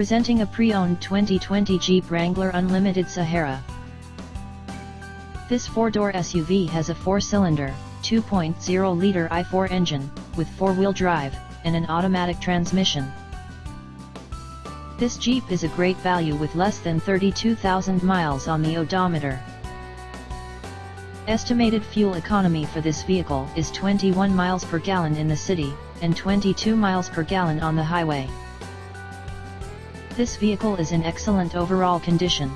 Presenting a pre-owned 2020 Jeep Wrangler Unlimited Sahara. This 4-door SUV has a 4-cylinder, 2.0-liter i4 engine, with 4-wheel drive, and an automatic transmission. This Jeep is a great value with less than 32,000 miles on the odometer. Estimated fuel economy for this vehicle is 21 miles per gallon in the city, and 22 miles per gallon on the highway. This vehicle is in excellent overall condition.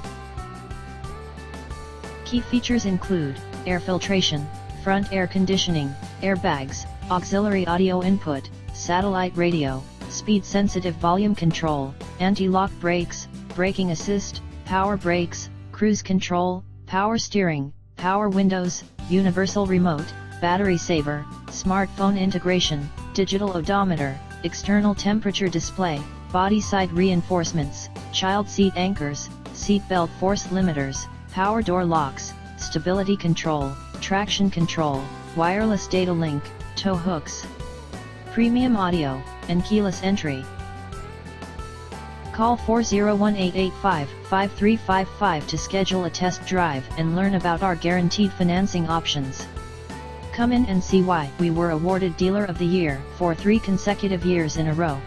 Key features include air filtration, front air conditioning, airbags, auxiliary audio input, satellite radio, speed-sensitive volume control, anti-lock brakes, braking assist, power brakes, cruise control, power steering, power windows, universal remote, battery saver, smartphone integration, digital odometer, external temperature display, body side reinforcements, child seat anchors, seat belt force limiters, power door locks, stability control, traction control, wireless data link, tow hooks, premium audio, and keyless entry. Call 401-885-5355 to schedule a test drive and learn about our guaranteed financing options. Come in and see why we were awarded Dealer of the Year for 3 consecutive years in a row.